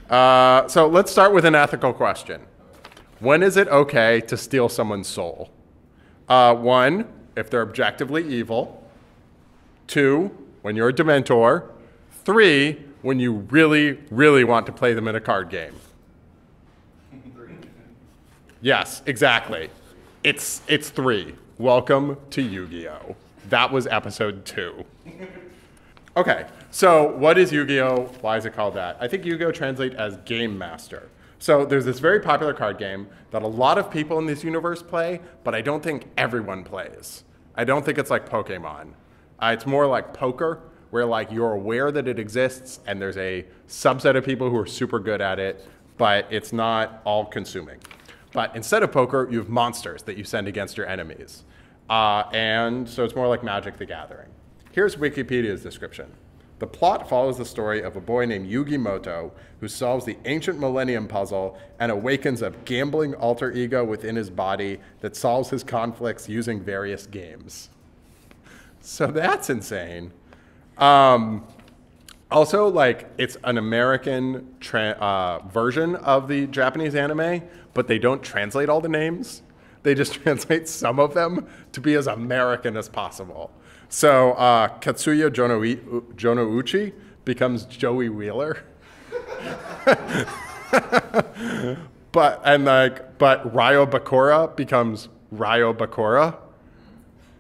So let's start with an ethical question. When is it okay to steal someone's soul? One, if they're objectively evil. Two, when you're a Dementor. Three, when you really, really want to play them in a card game. Yes, exactly. It's three. Welcome to Yu-Gi-Oh! That was episode 2. Okay, so what is Yu-Gi-Oh? Why is it called that? I think Yu-Gi-Oh translates as Game Master. So there's this very popular card game that a lot of people in this universe play, but I don't think everyone plays. I don't think it's like Pokemon. It's more like poker, where like you're aware that it exists and there's a subset of people who are super good at it, but it's not all consuming. But instead of poker, you have monsters that you send against your enemies. And so it's more like Magic the Gathering. Here's Wikipedia's description. The plot follows the story of a boy named Yugi Moto who solves the ancient Millennium Puzzle and awakens a gambling alter ego within his body that solves his conflicts using various games. So that's insane. Also, like, it's an American version of the Japanese anime, but they don't translate all the names. They just translate some of them to be as American as possible. So Katsuya Jonouchi becomes Joey Wheeler. but Ryo Bakura becomes Ryo Bakura.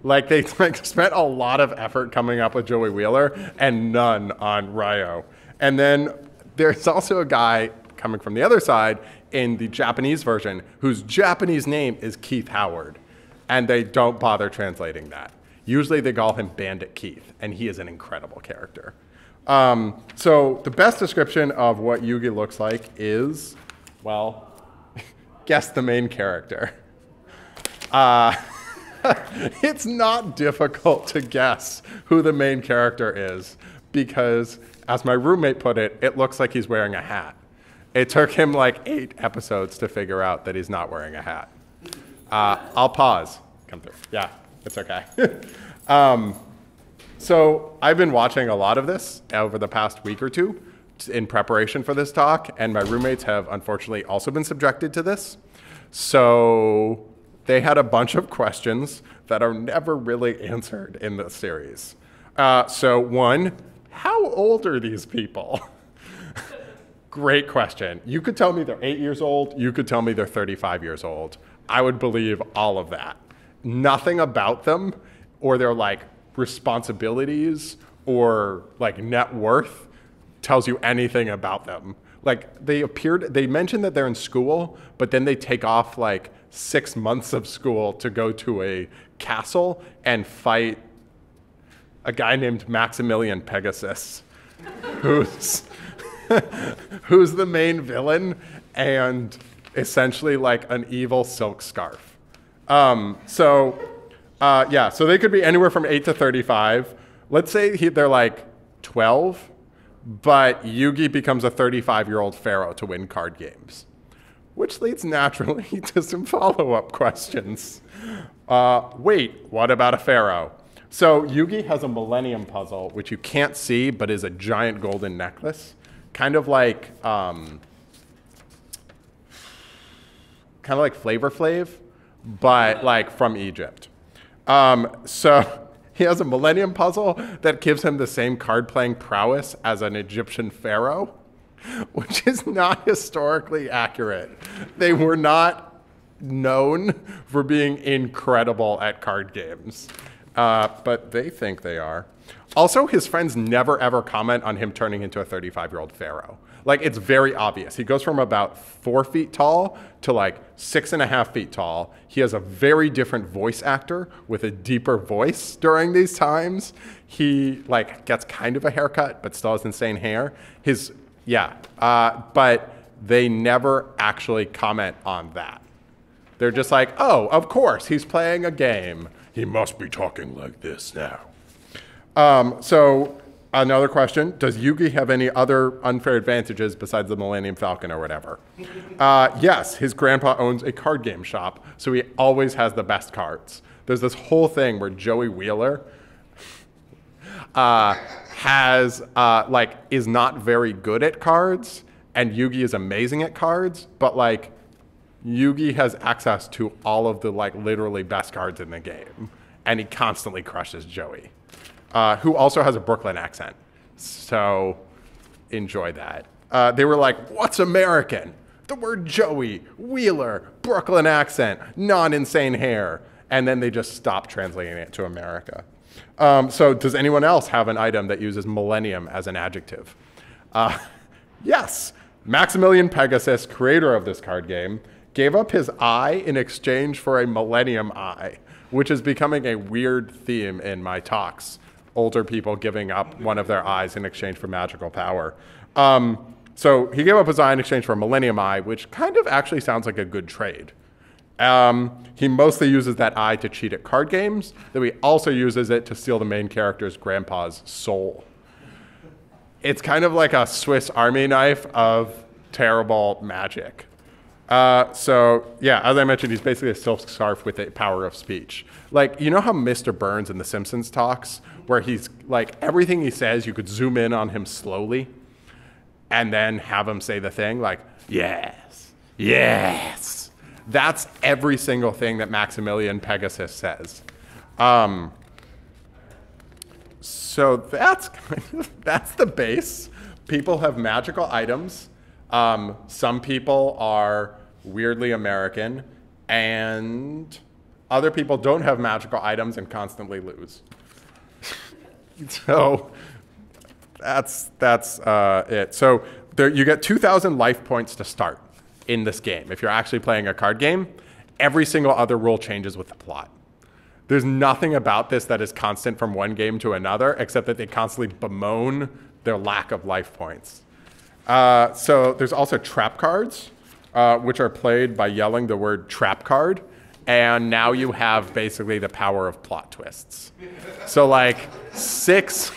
Like, they spent a lot of effort coming up with Joey Wheeler and none on Ryo. And then there's also a guy coming from the other side in the Japanese version whose Japanese name is Keith Howard. And they don't bother translating that. Usually they call him Bandit Keith, and he is an incredible character. So the best description of what Yugi looks like is, well, guess the main character. It's not difficult to guess who the main character is because, as my roommate put it, it looks like he's wearing a hat. It took him like 8 episodes to figure out that he's not wearing a hat. I'll pause. Come through. Yeah, it's okay. So I've been watching a lot of this over the past week or two in preparation for this talk, and my roommates have unfortunately also been subjected to this. So they had a bunch of questions that are never really answered in this series. So one, how old are these people? Great question. You could tell me they're 8 years old. You could tell me they're 35 years old. I would believe all of that. Nothing about them or their like responsibilities or like net worth tells you anything about them. Like they mentioned that they're in school, but then they take off like 6 months of school to go to a castle and fight a guy named Maximilian Pegasus, who's the main villain and essentially like an evil silk scarf. So they could be anywhere from 8 to 35. Let's say they're like 12, but Yugi becomes a 35-year-old pharaoh to win card games, which leads naturally to some follow-up questions. Wait, what about a pharaoh? So Yugi has a Millennium Puzzle, which you can't see, but is a giant golden necklace, kind of like Flavor Flav, but like from Egypt. So he has a Millennium Puzzle that gives him the same card-playing prowess as an Egyptian pharaoh, which is not historically accurate. They were not known for being incredible at card games, but they think they are. Also, his friends never ever comment on him turning into a 35-year-old pharaoh. Like, it's very obvious. He goes from about 4 feet tall to like 6.5 feet tall. He has a very different voice actor with a deeper voice during these times. He like gets kind of a haircut, but still has insane hair. But they never actually comment on that. They're just like, oh, of course, he's playing a game. He must be talking like this now. So another question, does Yugi have any other unfair advantages besides the Millennium Falcon or whatever? Yes, his grandpa owns a card game shop, so he always has the best cards. There's this whole thing where Joey Wheeler is not very good at cards, and Yugi is amazing at cards, but like Yugi has access to all of the like literally best cards in the game, and he constantly crushes Joey, who also has a Brooklyn accent. So enjoy that. They were like, what's American? The word Joey, Wheeler, Brooklyn accent, non-insane hair. And then they just stopped translating it to America. So does anyone else have an item that uses millennium as an adjective? Yes. Maximilian Pegasus, creator of this card game, gave up his eye in exchange for a millennium eye, which is becoming a weird theme in my talks. Older people giving up one of their eyes in exchange for magical power. So he gave up his eye in exchange for a millennium eye, which kind of actually sounds like a good trade. He mostly uses that eye to cheat at card games, though he also uses it to steal the main character's grandpa's soul. It's kind of like a Swiss Army knife of terrible magic. So yeah, as I mentioned, he's basically a silk scarf with the power of speech. Like, you know how Mr. Burns in The Simpsons talks, where he's like, everything he says, you could zoom in on him slowly and then have him say the thing like, yes, yes. That's every single thing that Maximilian Pegasus says. So that's the base. People have magical items. Some people are weirdly American, and other people don't have magical items and constantly lose. So that's it. So there, you get 2,000 life points to start in this game. If you're actually playing a card game, every single other rule changes with the plot. There's nothing about this that is constant from one game to another, except that they constantly bemoan their lack of life points. So there's also trap cards, which are played by yelling the word trap card. And now you have basically the power of plot twists. So like six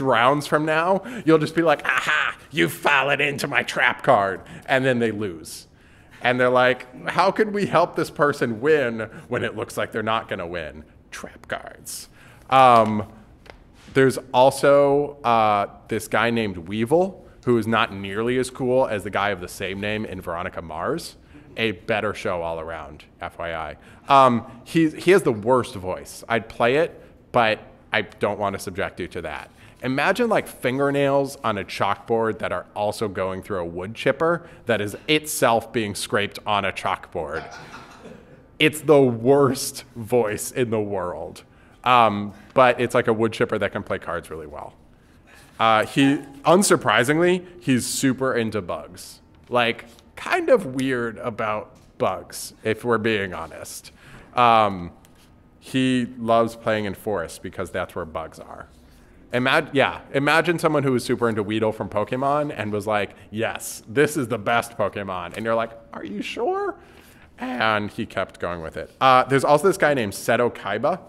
rounds from now, you'll just be like, aha, you followed into my trap card. And then they lose. And they're like, how can we help this person win when it looks like they're not going to win? Trap cards. There's also this guy named Weevil, who is not nearly as cool as the guy of the same name in Veronica Mars. A better show all around, FYI. He has the worst voice. I'd play it, but I don't want to subject you to that. Imagine like fingernails on a chalkboard that are also going through a wood chipper that is itself being scraped on a chalkboard. It's the worst voice in the world. But it's like a wood chipper that can play cards really well. Unsurprisingly, he's super into bugs. Like, kind of weird about bugs, if we're being honest. He loves playing in forests because that's where bugs are. Imagine someone who was super into Weedle from Pokemon and was like, yes, this is the best Pokemon. And you're like, are you sure? And he kept going with it. There's also this guy named Seto Kaiba,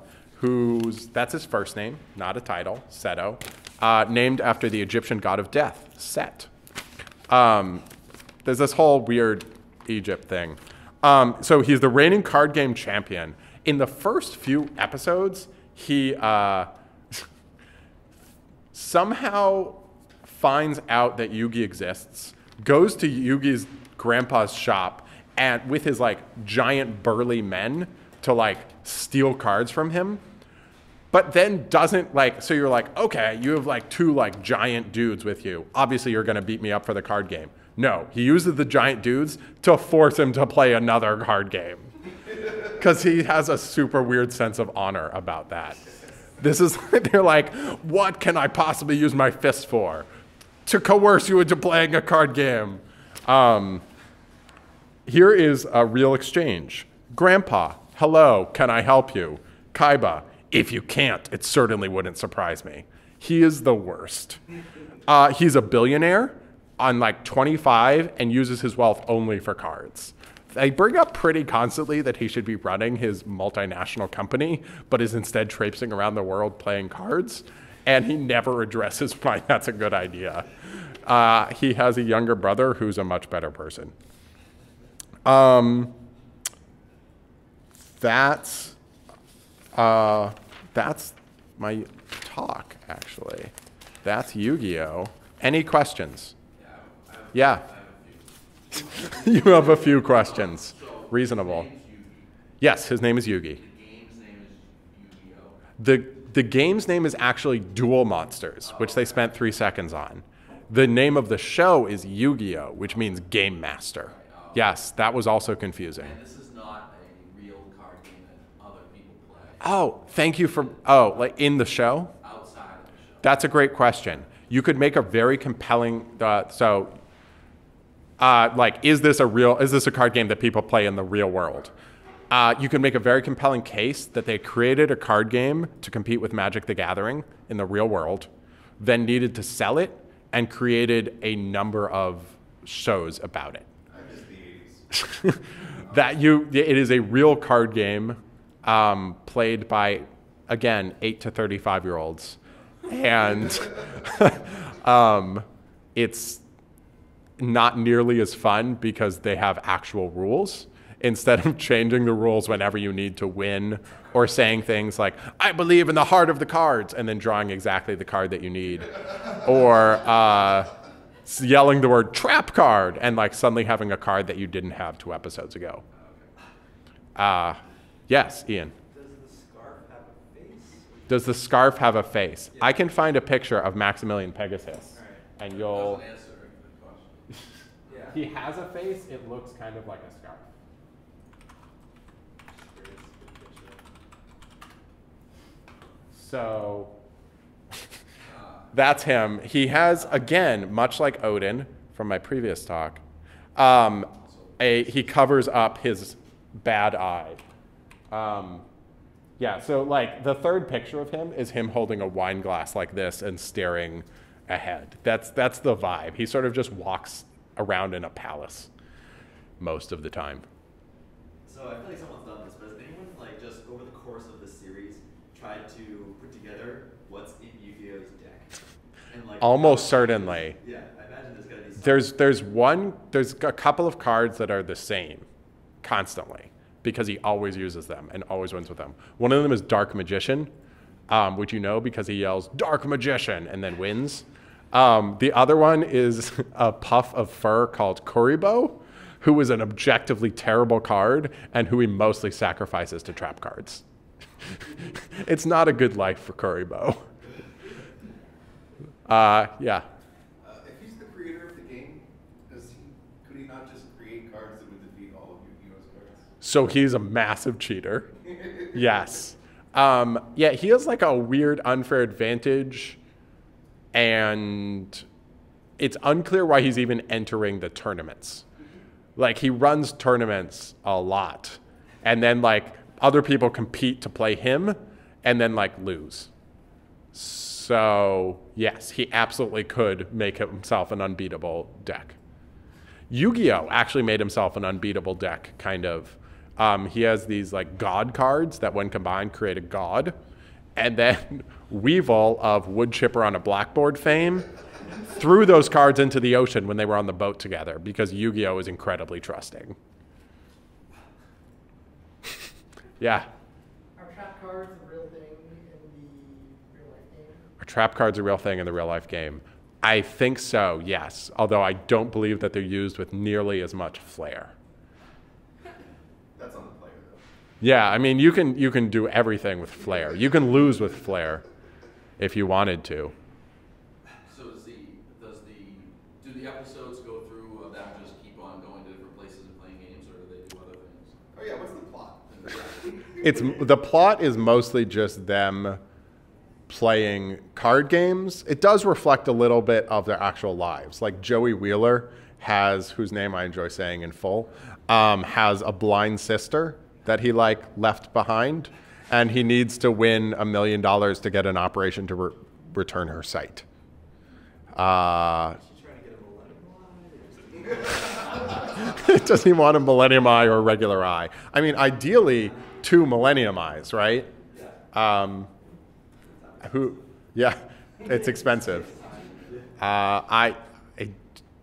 that's his first name, not a title, Seto, named after the Egyptian god of death, Set. There's this whole weird Egypt thing. So he's the reigning card game champion. In the first few episodes, he somehow finds out that Yugi exists, goes to Yugi's grandpa's shop, and with his like giant burly men to like steal cards from him, but then doesn't like, so you're like, okay, you have like two like giant dudes with you. Obviously you're gonna beat me up for the card game. No, he uses the giant dudes to force him to play another card game. Because he has a super weird sense of honor about that. They're like, what can I possibly use my fist for? To coerce you into playing a card game. Here is a real exchange. Grandpa, hello, can I help you? Kaiba, if you can't, it certainly wouldn't surprise me. He is the worst. He's a billionaire on like 25 and uses his wealth only for cards. They bring up pretty constantly that he should be running his multinational company, but is instead traipsing around the world playing cards. And he never addresses why that's a good idea. He has a younger brother who's a much better person. That's my talk, actually. That's Yu-Gi-Oh! Any questions? Yeah, Yeah. You have a few questions. Reasonable. Yes, his name is Yugi. The game's name is actually Duel Monsters, which they spent 3 seconds on. The name of the show is Yu-Gi-Oh, which means Game Master. Yes, that was also confusing. And this is not a real card game that other people play. Oh, thank you for, oh, like in the show? Outside of the show. That's a great question. You could make a very compelling, like, is this a card game that people play in the real world? You can make a very compelling case that they created a card game to compete with Magic the Gathering in the real world, then needed to sell it, and created a number of shows about it. I miss the 80s. It is a real card game played by, again, 8 to 35-year-olds. And it's not nearly as fun because they have actual rules instead of changing the rules whenever you need to win or saying things like, I believe in the heart of the cards, and then drawing exactly the card that you need. Or yelling the word trap card and like suddenly having a card that you didn't have 2 episodes ago. Yes, Ian. Does the scarf have a face? I can find a picture of Maximilian Pegasus, and you'll... He has a face. It looks kind of like a scarf. So that's him. He has, again, much like Odin from my previous talk, he covers up his bad eye. Yeah, so like the third picture of him is him holding a wine glass like this and staring ahead. That's the vibe. He sort of just walks around in a palace most of the time. So I feel like someone's done this, but has anyone like just over the course of the series tried to put together what's in Yu-Gi-Oh's deck? And like Almost certainly. Yeah, I imagine there's gotta be There's a couple of cards that are the same constantly because he always uses them and always wins with them. One of them is Dark Magician, which you know because he yells Dark Magician and then wins. The other one is a puff of fur called Kuribo, who is an objectively terrible card and who he mostly sacrifices to trap cards. It's not a good life for Kuribo. Yeah. If he's the creator of the game, could he not just create cards that would defeat all of Yu-Gi-Oh's cards? So he's a massive cheater. Yes. Yeah, he has like a weird unfair advantage, and it's unclear why he's even entering the tournaments. Like, he runs tournaments a lot, and then like other people compete to play him and then like lose. So yes, he absolutely could make himself an unbeatable deck. Yu-Gi-Oh actually made himself an unbeatable deck, kind of. He has these like god cards that when combined create a god, and then Weevil of Wood Chipper on a Blackboard fame threw those cards into the ocean when they were on the boat together because Yu-Gi-Oh is incredibly trusting. Yeah. Are trap cards a real thing in the real life game? Are trap cards a real thing in the real life game? I think so, yes. Although I don't believe that they're used with nearly as much flair. That's on the player, though. Yeah, I mean, you can do everything with flair. You can lose with flair if you wanted to. So do the episodes go through them just keep on going to different places and playing games, or do they do other things? Oh yeah, what's the plot? The plot is mostly just them playing card games. It does reflect a little bit of their actual lives. Like Joey Wheeler has, whose name I enjoy saying in full, has a blind sister that he like left behind, and he needs to win $1 million to get an operation to return her sight. Does he want a Millennium Eye or a regular eye? I mean, ideally, 2 Millennium Eyes, right? Yeah, it's expensive. I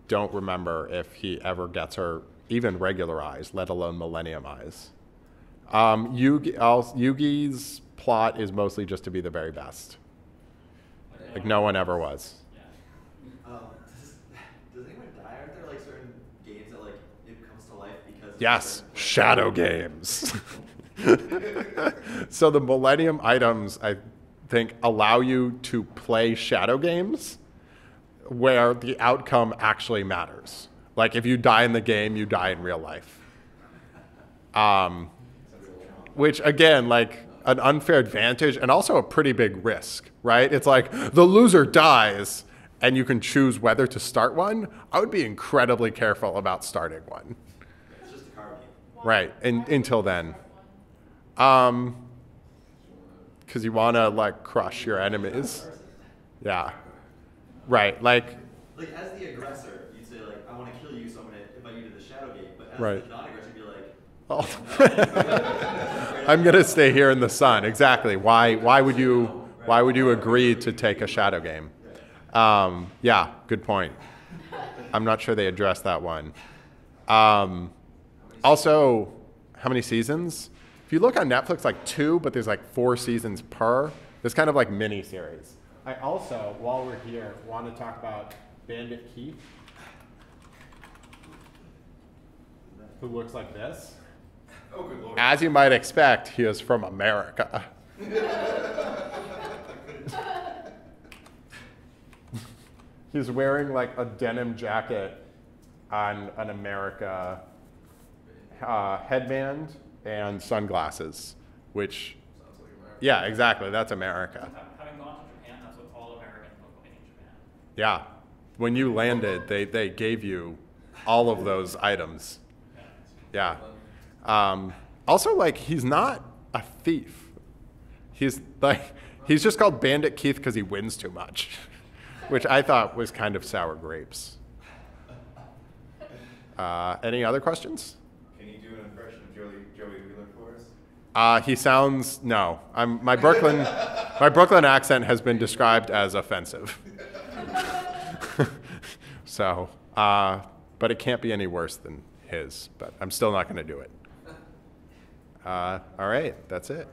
don't remember if he ever gets her even regular eyes, let alone Millennium Eyes. Yugi's plot is mostly just to be the very best. Like no one ever was. Does anyone die? Aren't there Yes, shadow games. So the Millennium items, I think, allow you to play shadow games where the outcome actually matters. Like if you die in the game, you die in real life. Which again, like an unfair advantage and also a pretty big risk, right? It's like the loser dies and you can choose whether to start one. I would be incredibly careful about starting one. It's just a card game. Right, until then. Because you want to like crush your enemies. Yeah. Right, like. Like as the aggressor, you'd say like, I want to kill you, so I'm going to invite you to the shadow game. But as Right. the non-aggressor, you'd be like, Oh. I'm gonna stay here in the sun. Exactly. Why would you agree to take a shadow game? Yeah, good point. I'm not sure they addressed that one. Also, how many seasons? If you look on Netflix, like 2, but there's like 4 seasons per. It's kind of like mini series. I also, while we're here, want to talk about Bandit Keith, who looks like this. Oh, good lord. As you might expect, he is from America. He's wearing like a denim jacket on an America headband and sunglasses, which, Sounds like America. yeah, exactly, that's America. Having gone to Japan, that's what all Americans look like in Japan. Yeah, when you landed, they gave you all of those items. Yeah. Also, like, he's not a thief. He's just called Bandit Keith because he wins too much, which I thought was kind of sour grapes. Any other questions? Can you do an impression of Joey Wheeler for us? He sounds, no. My Brooklyn accent has been described as offensive. So, but it can't be any worse than his, but I'm still not going to do it. All right, that's it.